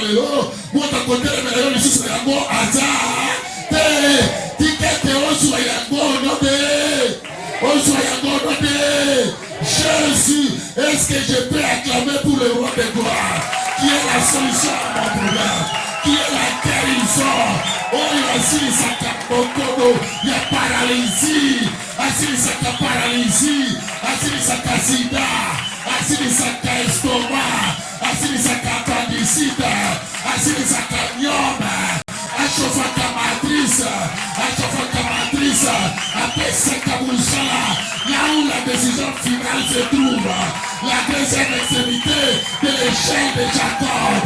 lelo mota kotele melelo lisusu yango aza te tikete ozwa yango note ozwa yango note. Jésus, est-ce que je peux acclamer pour le roi de gloire qui est la solution à mon problème, qui est la guérison? Oh, il a assis sa capocodo, il y a paralysie, assis sa paralysie, assis sa sida, assis sa estomac, assis sa appendicite, assis sa myome, achauffe ta matrice, après sa kabouchala, là où la décision finale se trouve, la deuxième extrémité de l'échelle de Jacob,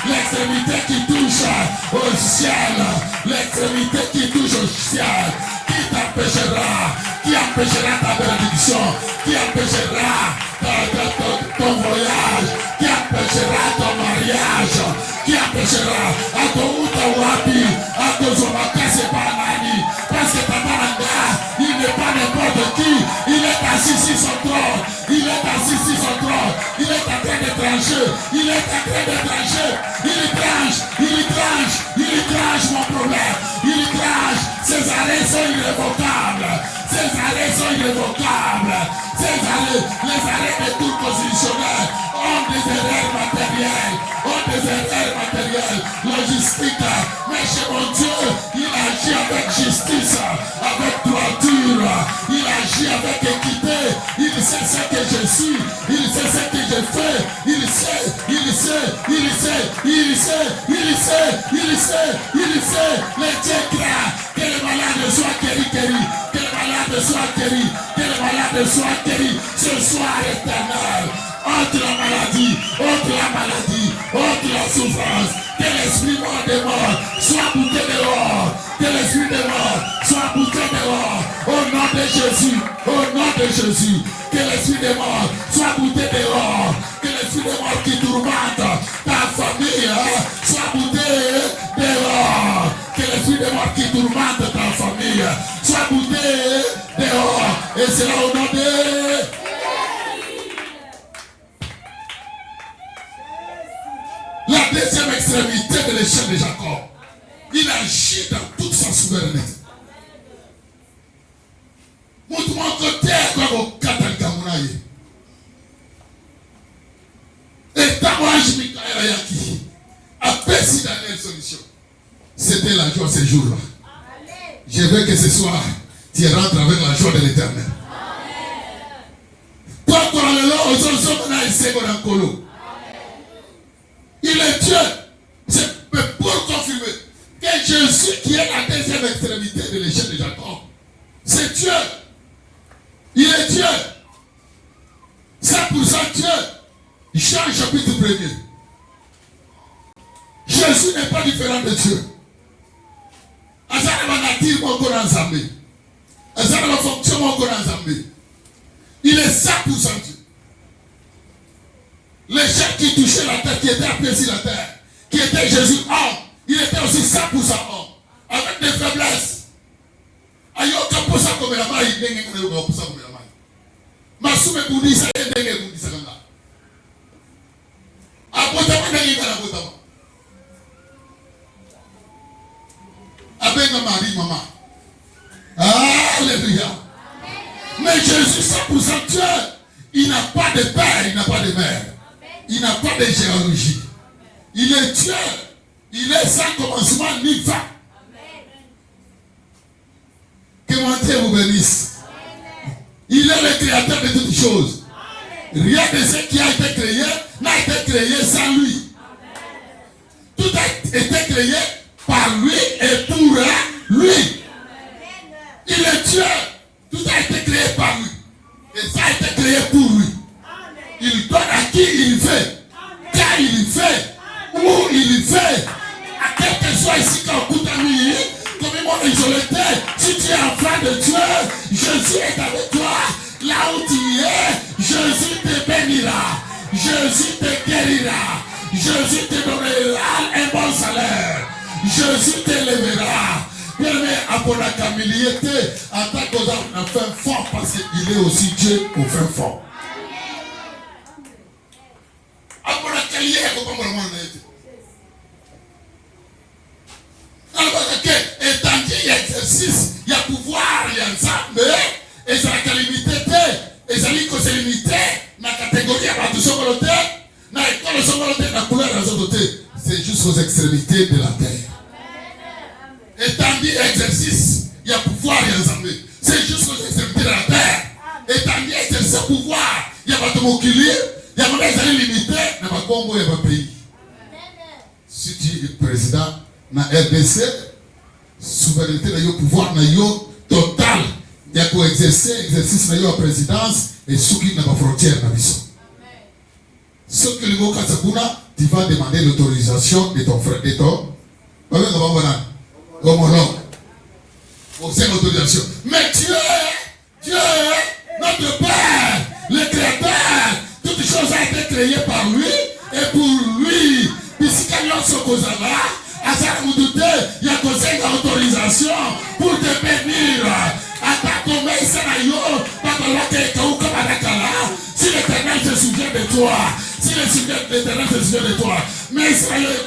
l'extrémité qui touche au ciel, l'extrémité qui touche au ciel. Qui t'empêchera? Qui empêchera ta bénédiction? Qui empêchera ton voyage? Qui empêchera ton mariage? Qui empêchera à ton wapi, à ton zomakase banani? Parce que ta baranga, il n'est pas n'importe qui. Il est assis sur son trône. Il est assis sur son trône. Il est en train de trancher. Il est en train de trancher. Il tranche mon problème. Il tranche. Ces arrêts sont irrévocables. Ces arrêts sont irrévocables. Ces arrêts, les arrêts de tout constitutionnel ont des erreurs matérielles. Logistique. Mais chez mon Dieu, il agit avec justice, avec droiture. Il agit avec équité. Il sait ce que je suis. Il sait ce que je fais. Il sait. Les dieux croient que le malade soit guéri. Que le malade soit guéri. Ce soir éternel. Entre la maladie, entre la souffrance, que l'esprit mort des morts soit bouté dehors, que l'esprit des morts soit bouté dehors, au nom de Jésus, que l'esprit des morts soit bouté dehors, que l'esprit des morts qui tourmente ta famille soit bouté dehors, que l'esprit des morts qui tourmente ta famille soit bouté dehors, et c'est là au nom de... La deuxième extrémité de l'échelle de Jacob, il agit dans toute sa souveraineté. Et Tamouaj Mikaël Ayaki a perçu Daniel solution. C'était la joie ce jour-là. Je veux que ce soir, tu rentres avec la joie de l'éternel. Il est Dieu. C'est pour confirmer que Jésus, qui est la deuxième extrémité de l'échelle de Jacob, c'est Dieu. Il est Dieu. C'est pour ça Dieu. Jean chapitre 1er. Jésus n'est pas différent de Dieu. Il est 100% Dieu. Les gens qui touchaient la terre, qui étaient appuyés sur la terre, qui était Jésus homme, il était aussi 100% homme, avec des faiblesses. Ayoka posa comme la maille, il n'est pas posa comme la maille. Masume Boudissa et Denge Boudissa Ganga. Abotama Denge Gala Botama. Abenga Marie, maman. Alléluia. Mais Jésus, 100% Dieu, il n'a pas de père, il n'a pas de mère. Il n'a pas de géologie. Il est Dieu. Il est sans commencement ni fin. Que mon Dieu vous bénisse. Il est le créateur de toutes choses. Rien de ce qui a été créé n'a été créé sans lui. Tout a été créé par lui et pour lui. Il est Dieu. Tout a été créé par lui. Et ça a été créé pour lui. Il donne à qui il veut, quand il veut, où il veut, à quel que soit ici quand vous t'amis, comme il m'a isolé, si tu es enfant de Dieu, Jésus est avec toi, là où tu es, Jésus te bénira, Jésus te guérira, Jésus te donnera un bon salaire, Jésus t'élèvera. Permet à ton accamiliété, en tant que on a fait fort parce qu'il est aussi Dieu au fin fort. catégorie à la volonté, dans l'école de volonté, dans la couleur de la volonté, c'est juste aux extrémités de la terre. Et tandis exercice, il y a pouvoir, il y a ensemble. C'est juste aux extrémités de la terre. Et tandis exercer pouvoir, il y a pas de moquilier, il y a pas de limité, il n'y a pas de Congo, il n'y a pas de pays. Si tu es président dans RDC, souveraineté de pouvoir total, il y a qu'à exercer exercice de la présidence et ceux qui n'ont pas frontière dans la mission. Ce que le mot Katsakuna, tu vas demander l'autorisation de ton frère, de ton homologue. C'est l'autorisation. Mais Dieu, notre Père, le Créateur, toutes choses ont été créées par lui et pour lui. Puisqu'il y a ce qu'on a, à ça vous doutez, il y a conseil d'autorisation pour te bénir. Si l'Éternel se souvient de toi, si l'Éternel se souvient de toi, mais Israël est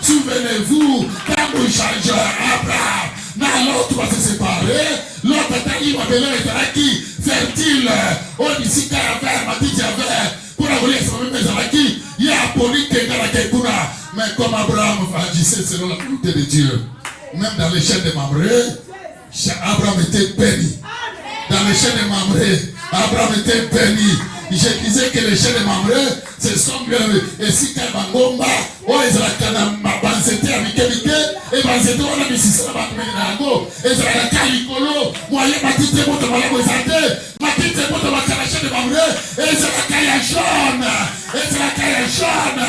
souvenez-vous, quand vous changez Abraham, l'autre va se séparer, l'autre il va devenir qui fertile, on ici caravane, m'a dit pour la voler, il y a politique dans la Kekuna, mais comme Abraham agissait selon la volonté de Dieu, même dans les chaînes de Mamré, Abraham était béni. Dans les chaînes de Mamré, Abraham était béni. Je disais que les chaînes de Mamré, ce sont et si Kabangomba, oh, ils ont banzete avec et banzete, on a mis ça à Bango, et ils ont Kalikolo, moyen Matite Moto Malabozate, Matite Moto Makalache de Mamré, et ils ont Kaya jaune, et ils ont Kaya jaune.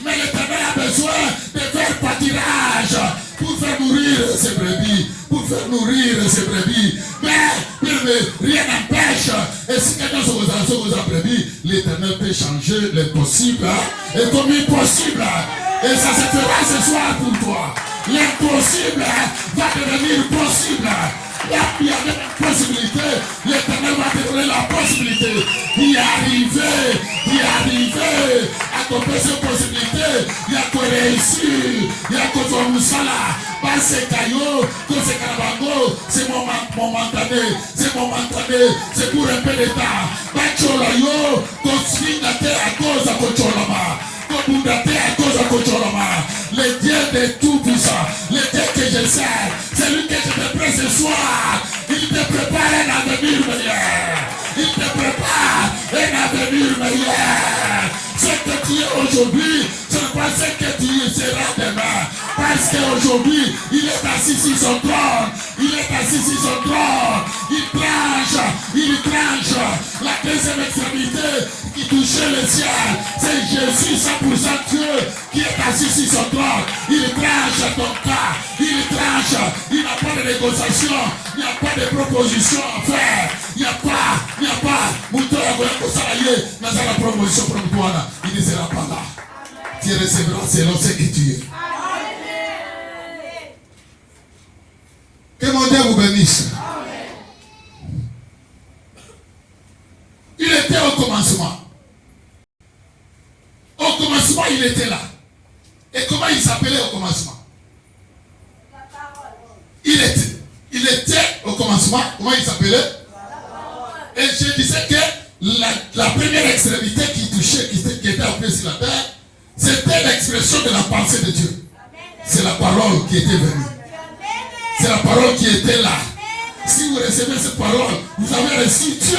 Mais l'Éternel a besoin de faire pâturage pour faire nourrir ses brebis, Mais rien n'empêche. Et si quelqu'un se vous a brebis, l'Éternel peut changer l'impossible et comme impossible. Et ça se fera ce soir pour toi. L'impossible va devenir possible. Il y a une possibilité, l'Éternel va te donner la possibilité d'y arriver, à accomplir cette possibilité, il y a qu'on réussir, il y a qu'on soit moussala, pas ces caillots, que ces carabango, c'est momentané, c'est pour un peu d'état, pas cholayo, qu'on swing à terre à cause de Kocholama. Le Dieu de tout-puissant, le Dieu que je sers, c'est lui que je te prends ce soir. Il te prépare un avenir meilleur. Ce que tu es aujourd'hui, ce n'est pas ce que tu seras demain. Parce qu'aujourd'hui, il est assis sur son trône. Il tranche la deuxième extrémité qui touchait le ciel. C'est Jésus 100% Dieu qui est assis sur son trône. Il tranche ton cas. Il n'a pas de négociation. Il n'y a pas de proposition à faire. Il n'y a pas. Mouton a voulu que ça aille. Dans la proposition provisoire, il ne sera pas là. Tu recevras selon ce que tu es. Que mon Dieu vous bénisse. Il était au commencement. Au commencement, il était là. Et comment il s'appelait au commencement? Il était au commencement. Comment il s'appelait? Et je disais que la première extrémité qui touchait, qui était appelée sur la terre, c'était l'expression de la pensée de Dieu. C'est la parole qui était venue. C'est la parole qui était là. Si vous recevez cette parole, vous avez reçu Dieu.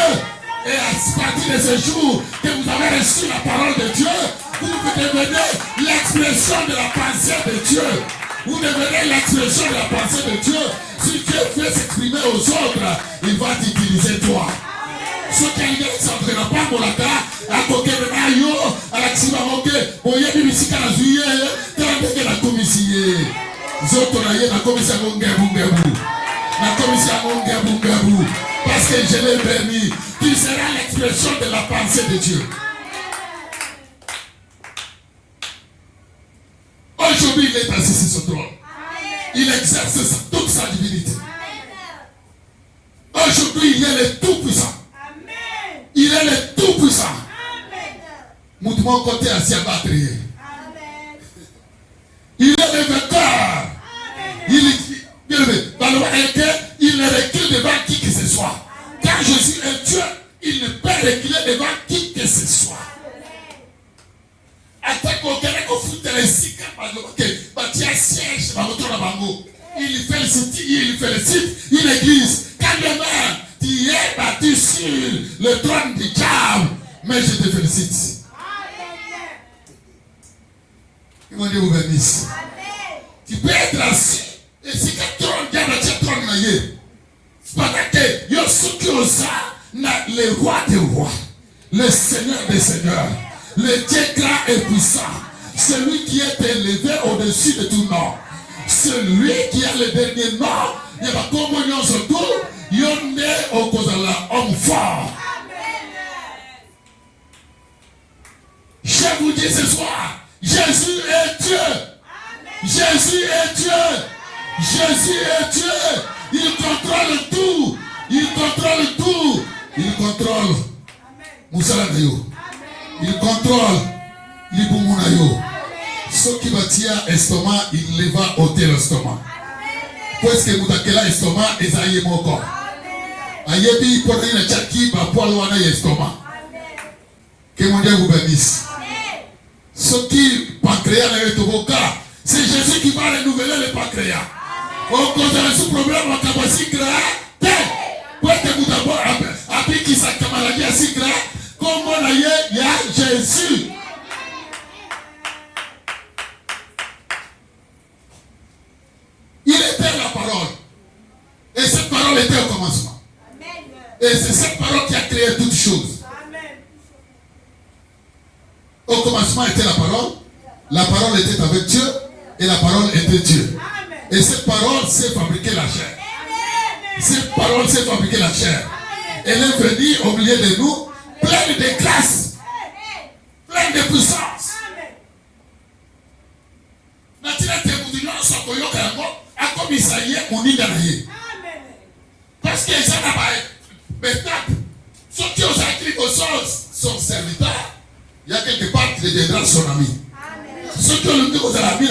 Et à partir de ce jour que vous avez reçu la parole de Dieu, vous devenez l'expression de la pensée de Dieu. Vous devenez l'expression de la pensée de Dieu. Si Dieu veut s'exprimer aux autres, il va t'utiliser toi. Ce qui est s'entraîne pas pour la terre, à côté de Nayo, à la Tsibamoke, pour y aller ici à la juillet, dans la commission. Zoto na ye na commission Ngebu. La commission Ngebu. Parce que je l'ai béni. Tu seras l'expression de la pensée de Dieu. Aujourd'hui, il est assis sur son trône. Il exerce toute sa divinité. Aujourd'hui, il est le tout-puissant. Il est le tout-puissant. Mouvement côté à s'y abattre. Il est le vainqueur. Il ne recule devant qui que ce soit. Car Quand Jésus est Dieu, il ne peut reculer devant qui que ce soit. Il félicite une église. Quand demain tu es battu sur le trône du diable, mais je te félicite. Ils m'ont dit vous bénisse. Tu peux être assis et si tu trône diable, tu trône naïe. Parce que Yosuke Osa, le roi des rois, le Seigneur des seigneurs, le Dieu grand et puissant, celui qui est élevé au-dessus de tout nom, celui qui a le dernier nom, il va communion surtout, il est au Kozala, homme fort. Je vous dis ce soir, Jésus est Dieu. Jésus est Dieu. Jésus est Dieu. Il contrôle tout. Il contrôle tout. Il contrôle Moussalanayo. Il contrôle Libumunayo. Ce qui va tirer estomac, il les va ôter l'estomac. Parce que Moutakela estomac est aïe moko. Aïebi pour aller à Tchaki, va pour aller à l'estomac. Que mon Dieu vous bénisse. Ce qui pancréas est au cas, c'est Jésus qui va renouveler le pancréas. Au cause de ce problème, on va s'y créer. Pour que vous d'abord, après qui s'est maladie à s'y créer, comme on a eu, il y a Jésus. Il était la parole. Et cette parole était au commencement. Et c'est cette parole qui a créé toutes choses. Au commencement était la parole était avec Dieu et la parole était Dieu. Et cette parole s'est fabriquée la chair. Cette parole s'est fabriquée la chair. Elle est venue au milieu de nous, pleine de grâce, pleine de puissance. Parce que ça n'a pas été. Ceux qui ont écrit au son serviteur, il y a quelque part, tu deviendras son ami. Ceux qui ont le dit aux amis,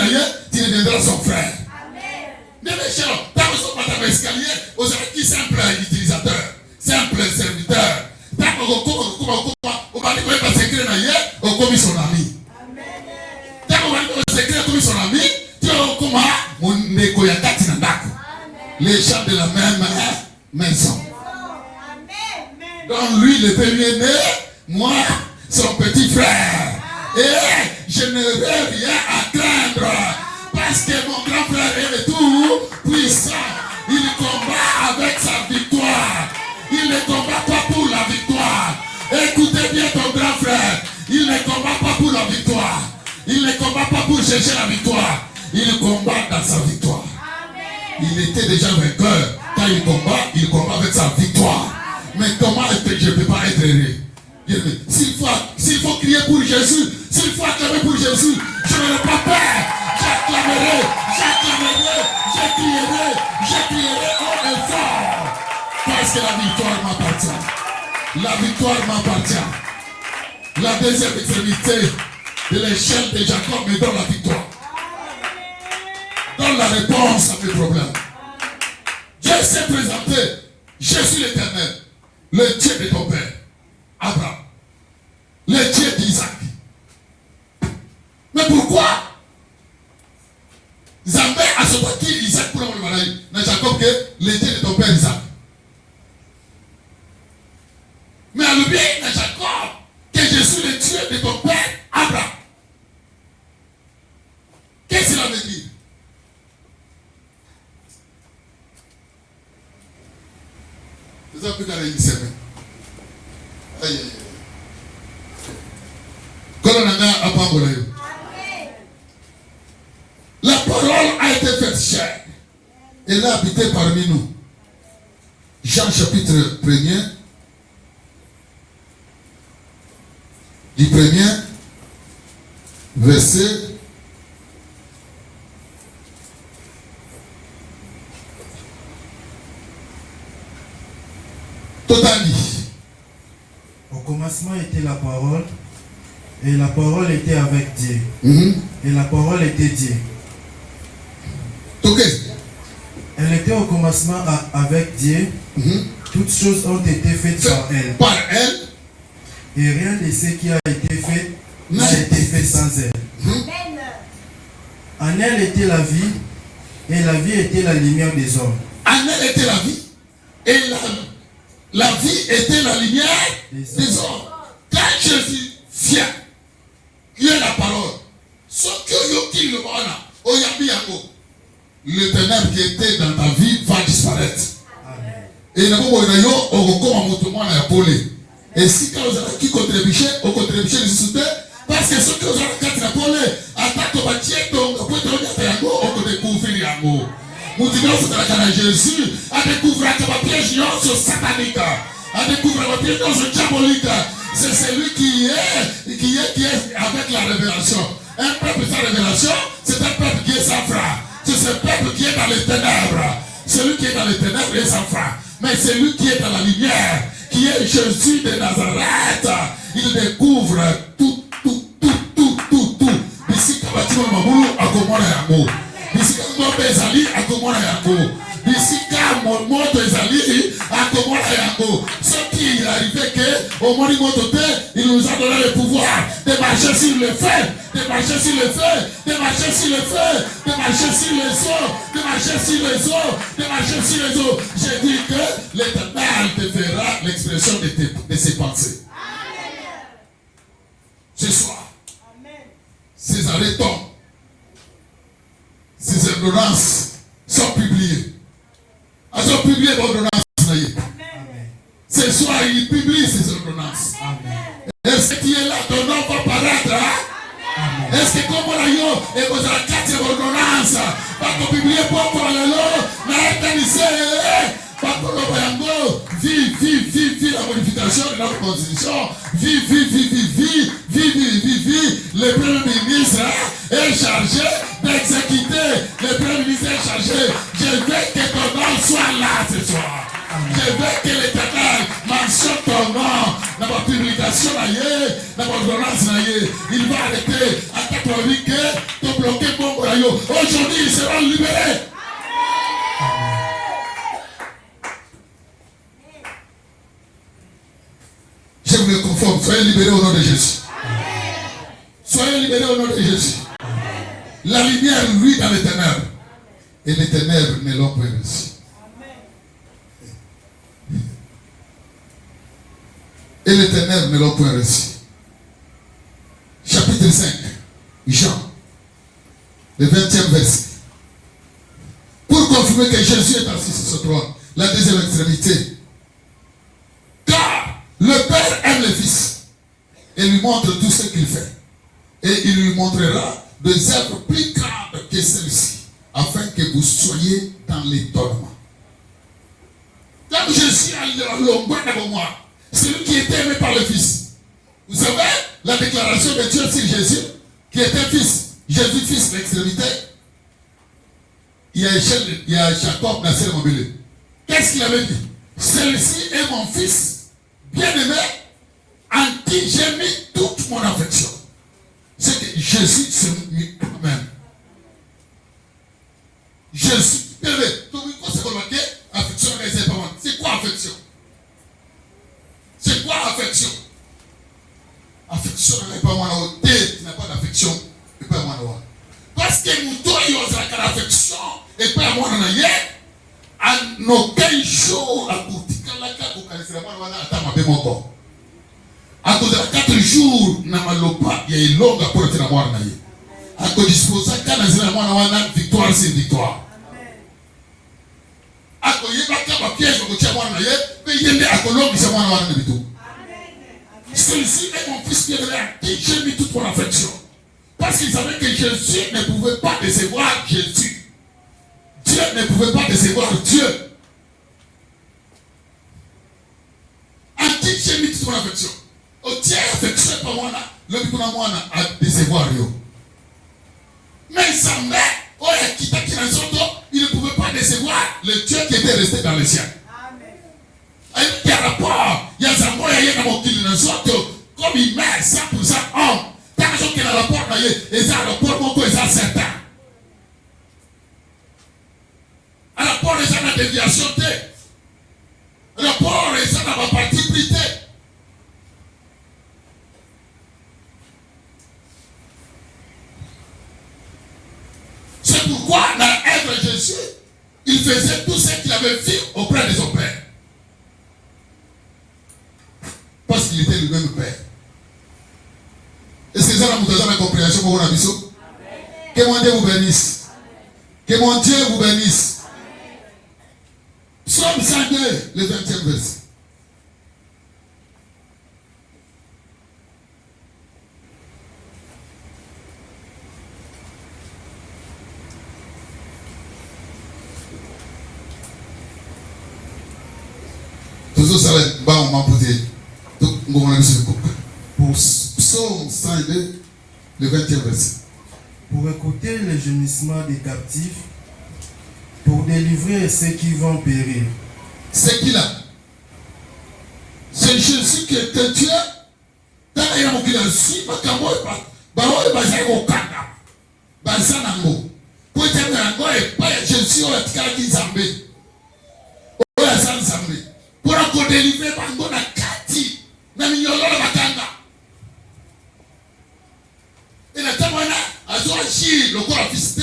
tu deviendras son frère. Mais les gens, dans le escalier, aux amis, simple utilisateur, simple serviteur. Dans le va s'écrire au commis son ami. Dans le va s'écrire comme son ami, tu as les gens de la même maison. Donc lui, le premier né, moi, son petit frère. Et je n'aurai rien à craindre. Parce que mon grand frère est tout puissant. Il combat avec sa victoire. Il ne combat pas pour la victoire. Écoutez bien ton grand frère. Il ne combat pas pour la victoire. Il ne combat pas pour chercher la victoire. Il combat dans sa victoire. Il était déjà vainqueur. Quand il combat avec sa victoire. Mais comment est-ce que je ne peux pas être heureux? S'il faut crier pour Jésus, s'il faut acclamer pour Jésus, je n'aurai pas peur. J'acclamerai, je crierai haut et fort. Parce que la victoire m'appartient. La victoire m'appartient. La deuxième extrémité de l'échelle de Jacob me donne la victoire. Donne la réponse à mes problèmes. Dieu s'est présenté. Je suis l'Éternel, le Dieu de ton père, Abraham, le Dieu d'Isaac. Mais pourquoi Zambé a sorti Isaac pour le mariage? Mais Jacob, que le Dieu de ton père Isaac. Mais à l'oublier, dans Jacob, que je suis le Dieu de ton père Abraham. Qu'est-ce que cela veut dire? C'est ça que tu as réussi. Aïe, aïe, aïe. La parole a été faite chair. Elle a habité parmi nous. Jean chapitre 1er. Du 1er verset. Totalement. Au commencement était la parole, et la parole était avec Dieu. Et la parole était Dieu. Ok. Elle était au commencement avec Dieu. Toutes choses ont été faites par elle. Par elle. Et rien de ce qui a été fait n'a été fait sans elle. En elle était la vie, et la vie était la lumière des hommes. En elle était la vie, et la vie était la lumière des hommes. Quand Jésus vient, qui est la parole, ce que le ténèbre qui était dans ta vie va disparaître. Et et si quand vous avez qui contribuer, au contribuer les soutien, parce que ce que vous avez fait la pole, attaque au bâtiment, on peut découvrir l'amour. Nous disons que Jésus a découvert que ma piège sur satanique, a découvert ma piège sur diabolique. C'est celui qui est avec la révélation. Un peuple sans révélation, c'est un peuple qui est sans frein. C'est ce peuple qui est dans les ténèbres. Celui qui est dans les ténèbres est sans frein. Mais celui qui est dans la lumière, qui est Jésus de Nazareth, il découvre tout. Ici, Kabatimo Mamou, Akomora Yango. Ici, Kamobe Ezali, Akomora Yango. Ici, Kamoto Ezali, Akomora Yango. Ce qui est arrivé que, au Mori Motote, il nous a donné le pouvoir de marcher sur le feu, de marcher sur le feu, de marcher sur le feu, de marcher sur les eaux, de marcher sur les eaux, de marcher sur les eaux. J'ai dit que l'Éternel te fera l'expression de ses pensées. Ce soir, ces arrêtons, ces ordonnances sont publiées. Elles sont publiées l'ordonnance. Ce soir, il publie ces ordonnances. Est-ce que tu es là, ton nom va paraître? Est-ce que comme on a eu, et vous avez 4 ordonnances, pas publier pour le vive la modification de notre constitution, vive. Le Premier ministre est chargé d'exécuter. Le Premier ministre est chargé. Je veux que ton nom soit là ce soir. Je veux que l'Éternel mentionne ton nom dans ma publication, dans ma ordonnance. Il va arrêter à 88 que ton bloqué bon. Aujourd'hui, ils seront libérés. Je vous le conforme. Soyez libérés au nom de Jésus. Soyez libérés au nom de Jésus. La lumière, lui, dans les ténèbres. Et les ténèbres ne l'ont pas reçu. Et les ténèbres ne l'ont point reçu. Chapitre 5, Jean, le 20e verset. Pour confirmer que Jésus est assis sur ce trône, la deuxième extrémité. Car le Père aime le Fils et lui montre tout ce qu'il fait. Et il lui montrera des œuvres plus grandes que celles-ci, afin que vous soyez dans l'étonnement. Comme Jésus a l'ombre devant moi, celui qui était aimé par le Fils. Vous savez, la déclaration de Dieu sur Jésus, qui était Fils, Jésus Fils, l'extrémité, il y a Jacob, Nasser, Mobile. Qu'est-ce qu'il avait dit? Celui-ci est mon Fils, bien-aimé, en qui j'ai mis toute mon affection. C'est que Jésus s'est mis lui-même. Jésus, c'est quoi affection? C'est quoi affection? Affection n'est pas moi au thé, tu n'as pas d'affection, et pas moi là. Parce que nous tous, il y a l'affection, et pas moi là, en aucun jour, à Koutika, vous connaissez la moi là, attends, ma bé mon corps. À cause de 4 jours, na malopa, il y a une longue apporte la moi là. À cause disposer, quand on a moi là, victoire c'est victoire. À cause il y a un piège, on tient moi là, mais il y a un colombe qui s'est moi là de tout. Celui-ci est mon fils bien-aimé à qui j'ai mis toute mon affection. Parce qu'il savait que Jésus ne pouvait pas décevoir Jésus. Dieu ne pouvait pas décevoir Dieu. À qui j'ai mis toute mon affection. Au tiers affection pas moi là, le but pour moi à décevoir yo. Mais sa mère, oh il ne pouvait pas décevoir le Dieu qui était resté dans le ciel. Il y a rapport, il y a un moyen, il y a un mot comme il met 100% homme, tant qu'il y a un rapport, il y a un rapport, il y a certain. Un rapport, il y a une déviation. Un rapport, pourquoi dans être Jésus, il faisait tout ce qu'il avait fait auprès de son Père. Parce qu'il était lui-même Père. Est-ce que ça nous donne la compréhension pour mon abisso? Que mon Dieu vous bénisse. Que mon Dieu vous bénisse. Psaume 102, le 20e verset. Toujours ça va on m'a posé. Pour Psaume 102, le 20e verset. Pour écouter les gémissements des captifs, pour délivrer ceux qui vont périr. C'est qui là? C'est Jésus qui était Dieu. Dans la yamou qui l'a su, ma kamo est pas. Bawo est basé au kaka. Bansa nango. Pour être nango et pas Jésus au etikala qui zambé. Au la san zambé. Pour encore délivrer bango na kati. Na minyolo la bakanga. Et la tamana a dû agir le corps assisté,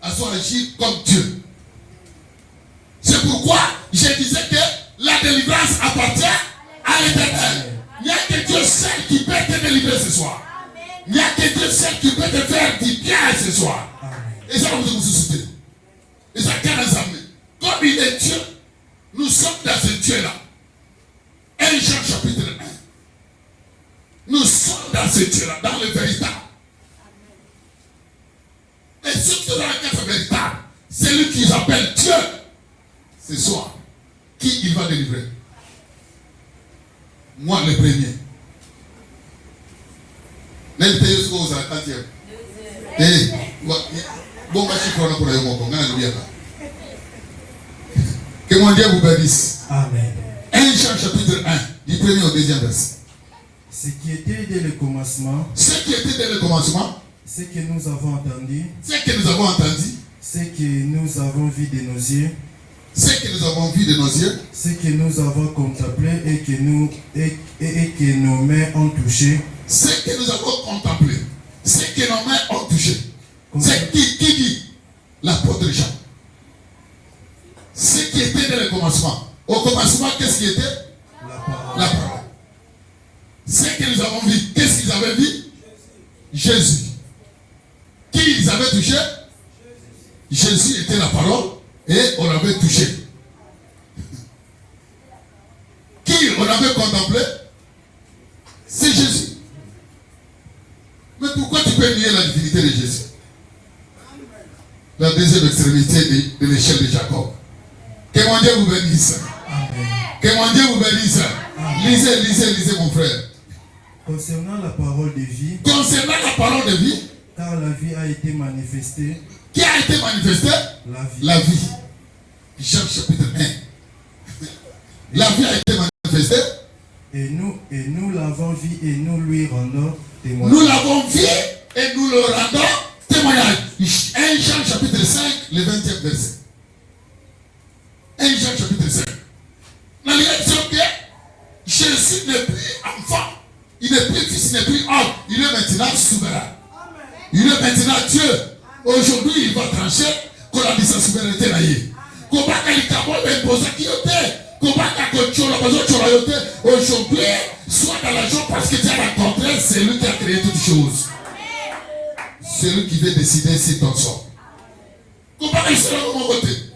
a dû agir comme Dieu. C'est pourquoi je disais que la délivrance appartient à l'Éternel. Il n'y a que Dieu seul qui peut te délivrer ce soir. Il n'y a que Dieu seul qui peut te faire du bien ce soir. Et ça, vous soutenez. Et ça, comme il est Dieu, nous sommes dans ce Dieu-là. 1 Jean chapitre 1. Nous sommes dans ce Dieu-là, dans le véritable. Et surtout dans le cadre véritable, c'est lui qui s'appelle Dieu. Ce soir, qui il va délivrer? Moi, le premier. Même si vous êtes à la 4e. Eh, bon, je suis pour le moment. Que mon Dieu vous bénisse. Amen. 1 Jean chapitre 1, du premier au deuxième verset. Ce qui était dès le commencement. Ce qui était dès le commencement. Ce que nous avons entendu. Ce que nous avons entendu. Ce que nous avons vu de nos yeux. Ce que nous avons vu de nos yeux. Ce que nous avons contemplé et que nos mains ont touché. Ce que nous avons contemplé. Ce que nos mains ont touché. C'est qui dit? L'apôtre Jean. Ce qui était dans le commencement. Au commencement, qu'est-ce qui était? La parole. Ce que nous avons vu, qu'est-ce qu'ils avaient vu? Jésus. Qui ils avaient touché? Jésus était la parole et on l'avait touché. Qui on avait contemplé? C'est Jésus. Mais pourquoi tu peux nier la divinité de Jésus? La deuxième extrémité de l'échelle de Jacob. Que mon Dieu vous bénisse. Amen. Que mon Dieu vous bénisse. Lisez mon frère. Concernant la parole de vie. Concernant la parole de vie. Car la vie a été manifestée. Qui a été manifestée? La vie. La vie. Jean chapitre 1. La vie a été manifestée. Et nous l'avons vu et nous lui rendons témoignage. Nous l'avons vu et nous le rendons témoignage. 1 Jean chapitre 5, le 20e verset. 1 Jean chapitre 5. Dans les gens que Jésus n'est plus enfant. Il n'est plus fils, il n'est plus homme. Il est maintenant souverain. Il est maintenant Dieu. Aujourd'hui, il va trancher qu'on a dit sa souveraineté là. Aujourd'hui, sois dans la joie parce que tu as rencontré, c'est lui qui a créé toutes choses. C'est lui qui veut décider si ton sort. Comment il sera de mon côté?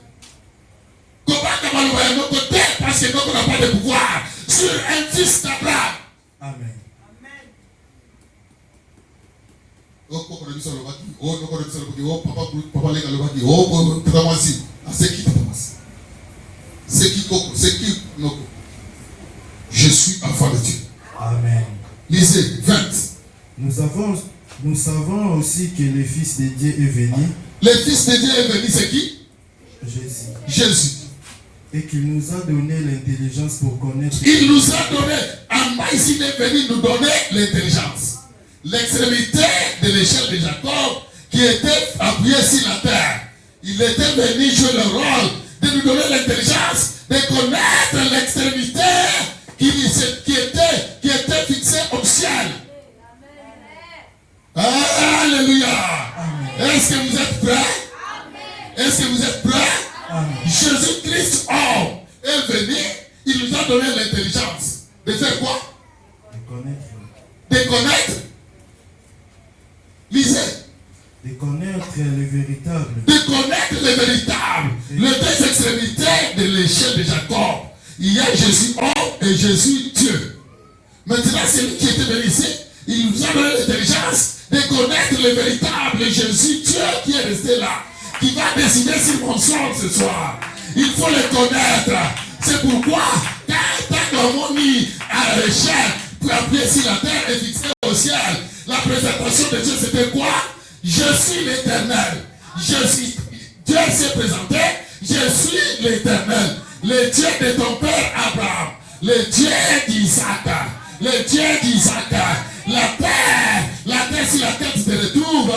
Comment il va de mon côté? Parce que nous n'a pas de pouvoir sur un fils d'Abraham. Amen. Oh, je suis enfant de Dieu. Amen. Lisez 20. Nous savons aussi que le Fils de Dieu est venu. Le Fils de Dieu est venu, c'est qui? Jésus. Et qu'il nous a donné l'intelligence pour connaître. Il nous a donné, il est venu nous donner l'intelligence. L'extrémité de l'échelle de Jacob qui était appuyée sur la terre. Il était venu jouer le rôle de nous donner l'intelligence, de connaître l'extrémité qui était fixée au ciel. Alléluia. Est-ce que vous êtes prêts? Est-ce que vous êtes prêts? Jésus-Christ, homme, est venu, il nous a donné l'intelligence. De faire quoi? De connaître. Lisez. De connaître les véritables. De connaître les véritables. Les deux extrémités de l'échelle de Jacob. Il y a Jésus homme et Jésus Dieu. Maintenant, celui qui était venu ici, il nous a donné l'intelligence de connaître le véritable Jésus Dieu qui est resté là, qui va décider sur mon sort ce soir. Il faut le connaître. C'est pourquoi, quand on a mis à l'échelle pour appuyer sur la terre et fixer au ciel, la présentation de Dieu c'était quoi? Je suis l'Éternel. Dieu s'est présenté. Je suis l'Éternel. Le Dieu de ton père Abraham. Le Dieu d'Isaac. Le Dieu d'Isaac. La terre sur laquelle tu te retrouves,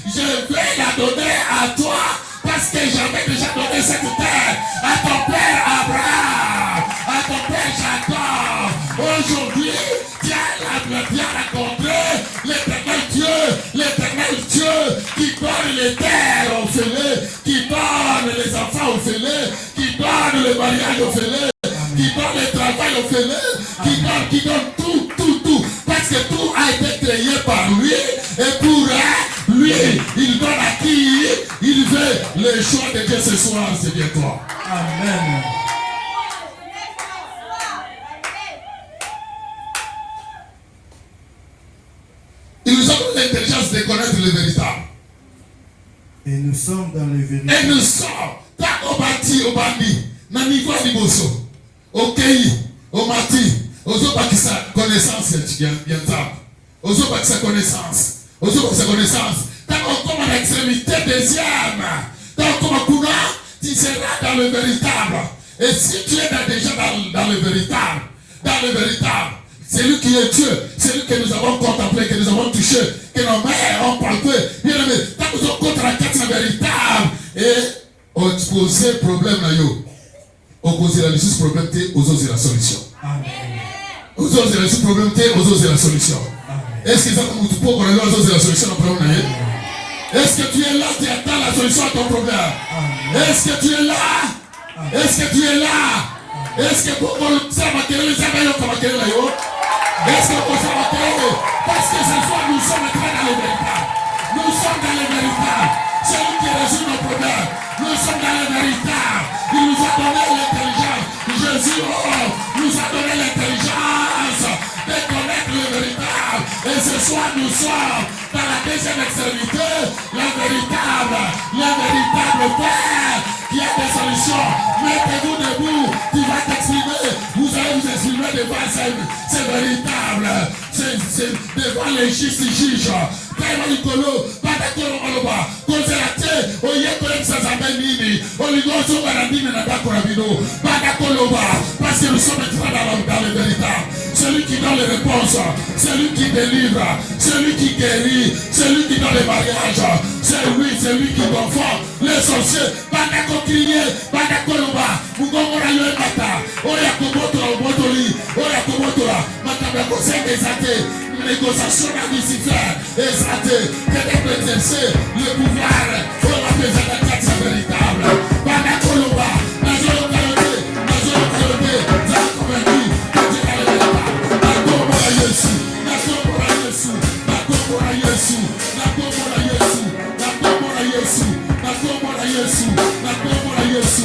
je vais la donner à toi parce que j'avais déjà donné cette terre à ton père Abraham, à ton père Jacob. Aujourd'hui, tu as rencontré l'éternel Dieu qui donne les terres aux fêlés, qui donne les enfants aux fêlés, qui donne le mariage aux fêlés, qui donne le travail aux fêlés, qui donne tout. Parce que tout a été créé par lui et pour lui, il donne à qui il veut. Le choix de Dieu ce soir, c'est bien toi. Amen. Il nous a donné l'intelligence de connaître le véritable. Et nous sommes dans le véritable. Et nous sommes dans au bâti, au bandi, dans le niveau du bosso, au pays, au mati. Ozo bakisa connaissance bien tard. Ozo bakisa connaissance. Ozo bakisa connaissance. Tant qu'on comme à l'extrémité deuxième. Tant qu'on kuna, tu seras dans le véritable. Et si tu es déjà dans le véritable, c'est lui qui est Dieu, c'est lui que nous avons contemplé, que nous avons touché, que nos mères ont palpé. Bien aimé, tant que nous avons contre la quête véritable et on pose le problème là yo. On pose la problème, on pose la solution. Amen. Aux autres, c'est le problème, aux autres, c'est la solution. Est-ce que ça vous pour qu'on ait la solution au problème? Est-ce que tu es là, tu attends la solution à ton problème? Est-ce que tu es là? Est-ce que tu es là? Est-ce que pour qu'on s'en va créer les abeilles comme créer là? Est-ce que pour s'en va créer? Parce que cette fois, nous sommes entrés dans les véritables. Nous sommes dans les véritables. C'est lui qui résout nos problèmes. Nous sommes dans les véritables. Il nous a donné l'intelligence. Jésus nous a donné l'intelligence de connaître le véritable. Et ce soir, nous sommes dans la deuxième extrémité, le véritable Père qui a des solutions. Mettez-vous debout, tu vas t'exprimer. Vous allez vous exprimer devant c'est véritable. C'est devant les juges. Kaima Nikolo, Badakolo Oloba, Konzerate, Oyekole Sazambe Nini, Oligoso Baradine Nadakorabino, Badakoloba, parce que nous sommes entrés dans le véritable. Celui qui donne les réponses, celui qui délivre, celui qui guérit, celui qui donne les mariages, c'est lui qui confond les sorciers. Badako Kriye, Badakoloba, Mugomora Yoemata, Oyakomotora, Botoli, Oyakomotora, Matabako Sengezate, négociation à Lucifer, exalté, que d'être exercer le pouvoir pour la présentation véritable. Badakoloba, Nazolo Kalote, ça a convaincu que Dieu est le véritable. Nakomora Yesu, Nakomora Yesu, Nakomora Yesu, Nakomora Yesu, Nakomora Yesu, Nakomora Yesu, Nakomora Yesu.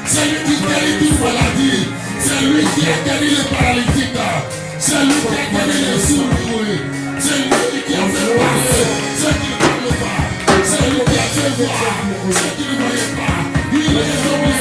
Celui qui guérit toute maladie, C'est lui qui a guéri les paralytiques. C'est lui qui a guéri les sourds. C'est lui qui a fait parler ceux qui ne parlent pas. C'est lui qui a fait voir ceux qui ne voyaient pas. Il est nommé.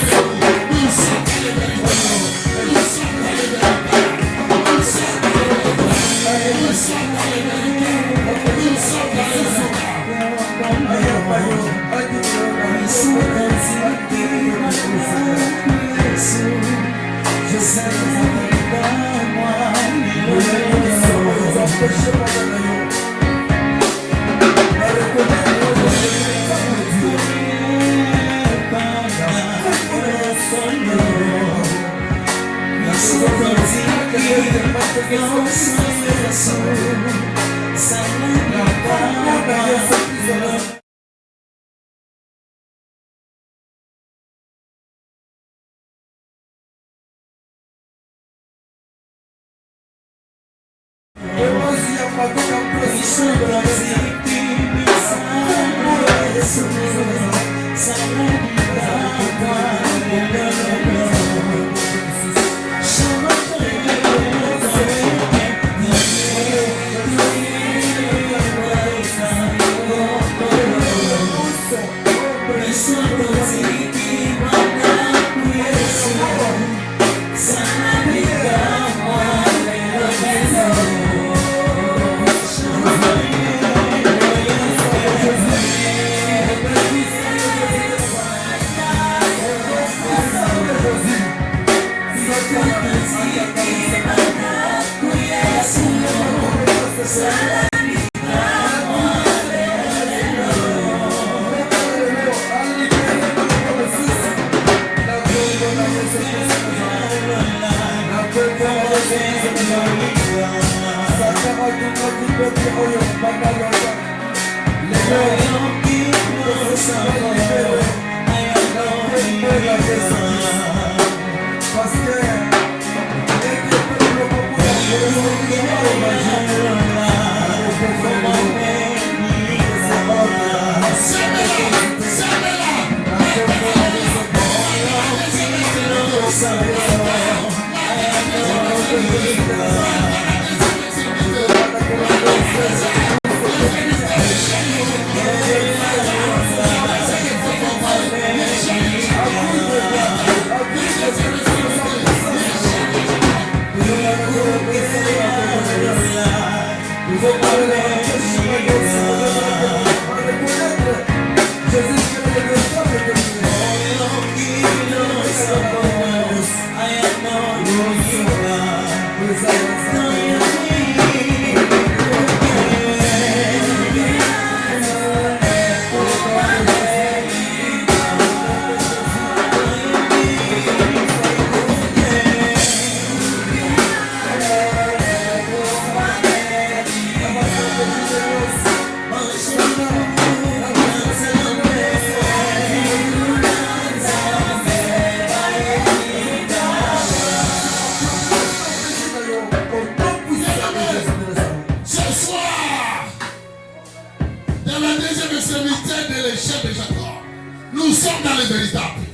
Nous sommes dans les véritables.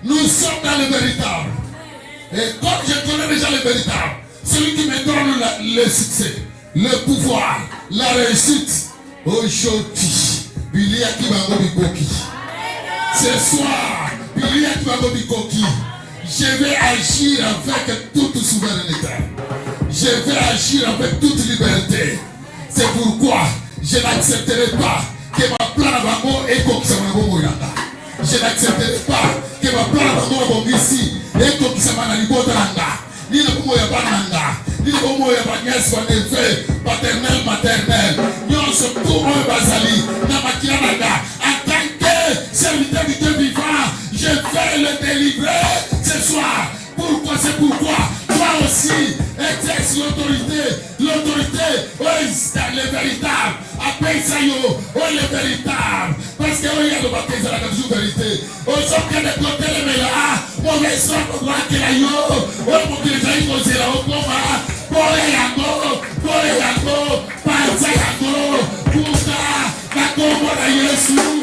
Nous sommes dans les véritables. Nous sommes dans les véritables. Nous sommes dans les véritables. Nous sommes dans les je sais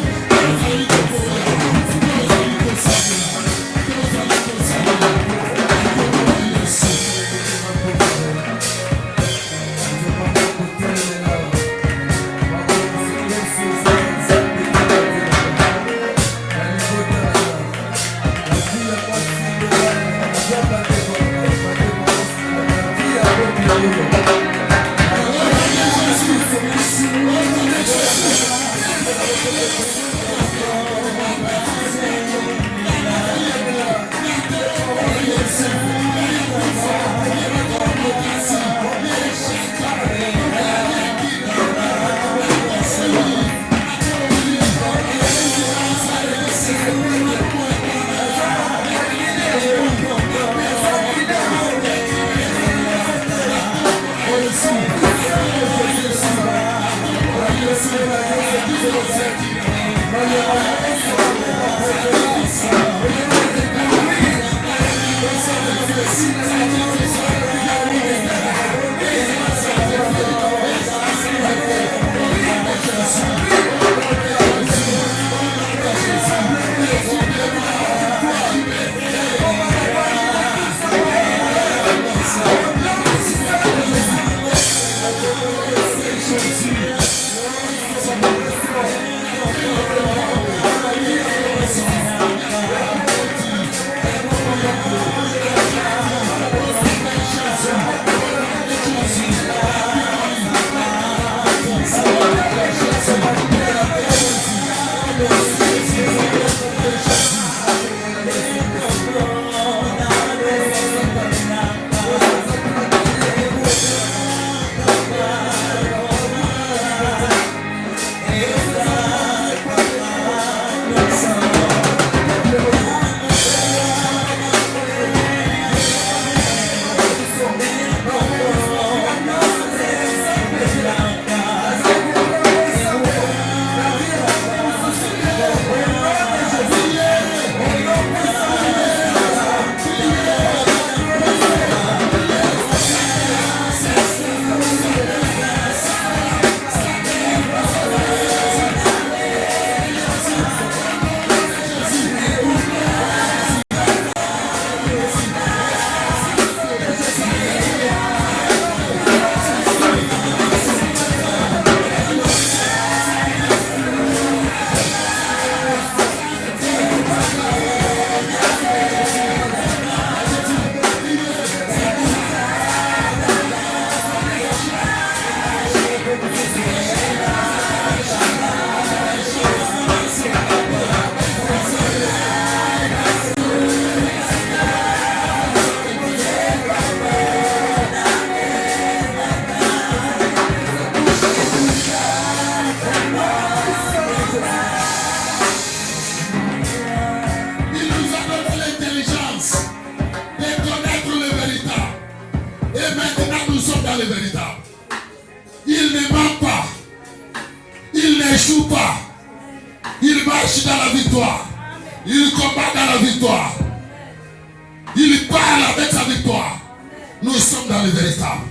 victoire. Il parle avec sa victoire. Nous sommes dans le véritable.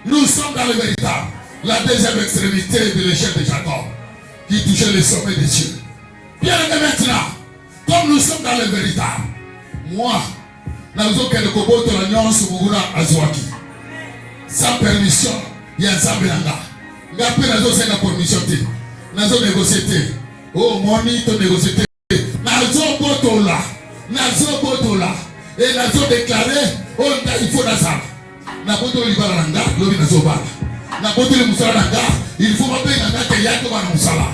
Nous sommes dans le véritable. La deuxième extrémité de l'échelle de Jacob qui touchait le sommet des cieux. Bien aimé maintenant, comme nous sommes dans le véritable, moi, sans permission, il y a un sabelanga. Ngapé nazo sena permission te. Nazo négocier. Oh, moni to négocier. Nazo botola. Et nazo déclarer, oh, il faut la salle. Na boto libalanga, lobi nazo bala. Na boto li musalanga, il faut pas nanga ke yako ba musala.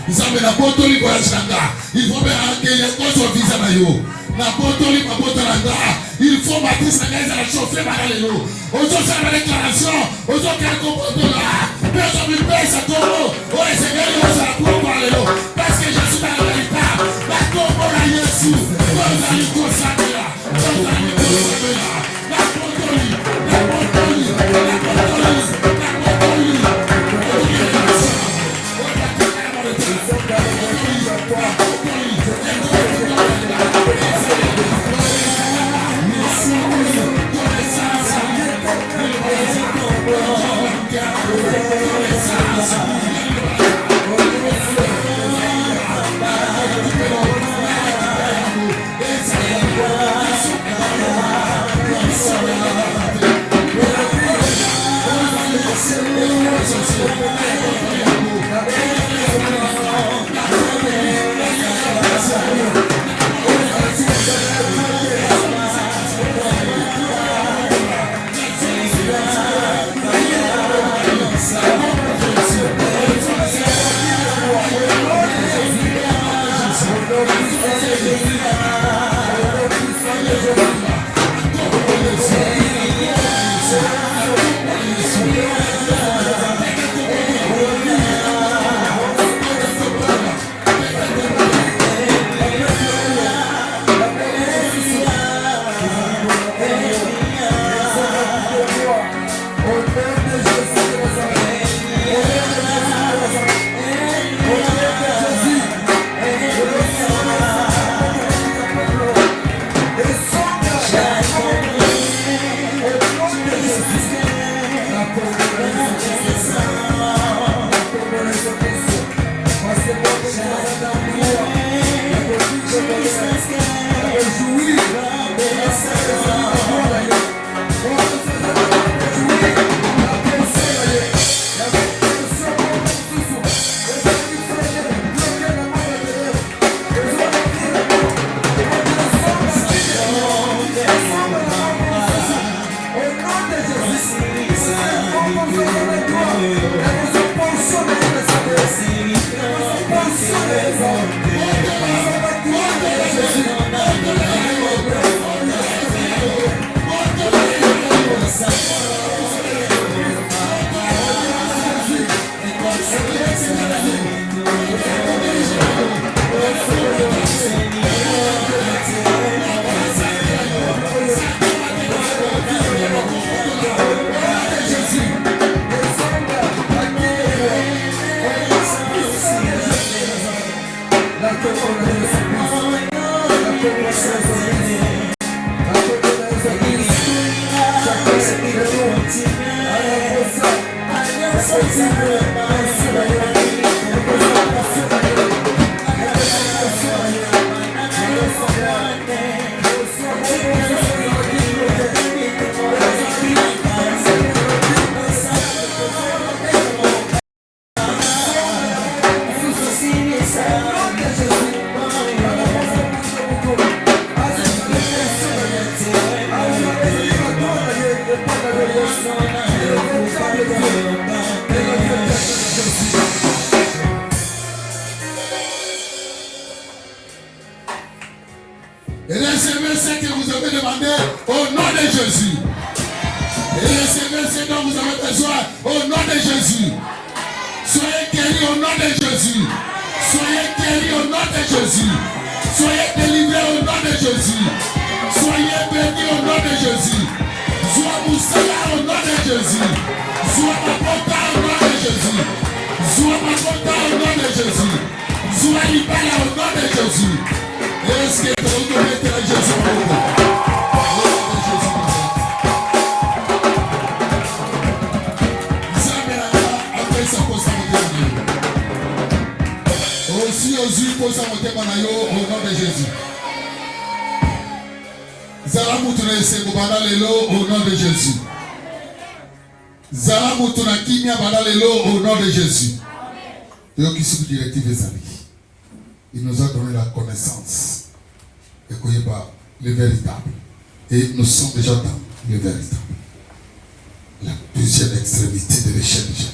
Nzambe na boto li koyashanga, il faut pas que yako so visa na yo. Na boto li mabota langa, il faut baptiser nanga za chauffer bakalelo. Ozo sa la déclaration, ozo kako boto la. Personne ne peut ça toro. Oh, Seigneur, il va la pour parler parce que je suis dans la vérité. La combo la Yesu, dans la consacrée là, dans la consacrée là. La contrôle, la contrôle, la contrôle, la contrôle. Recevez ce que vous avez demandé au nom de Jésus. Recevez ce dont vous avez besoin au nom de Jésus. Soyez guéris au nom de Jésus. Soyez guéris au nom de Jésus. Soyez délivrés au nom de Jésus. Soyez bénis au nom de Jésus. Sois Moussala au nom de Jésus. Sois Mapota au nom de Jésus. Sois Mapota au nom de Jésus. Sois Libala au nom de Jésus. Est-ce que Aussi aux posa motema na yo au nom de Jésus. Zala mutu na esengo banda lelo au nom de Jésus. Zala mutu na kimia banda lelo au nom de Jésus. Yo kisuku directive ezali. Il nous a donné la connaissance et koyeba le véritable. Et nous sommes déjà dans le véritable. La deuxième extrémité de l'échelle.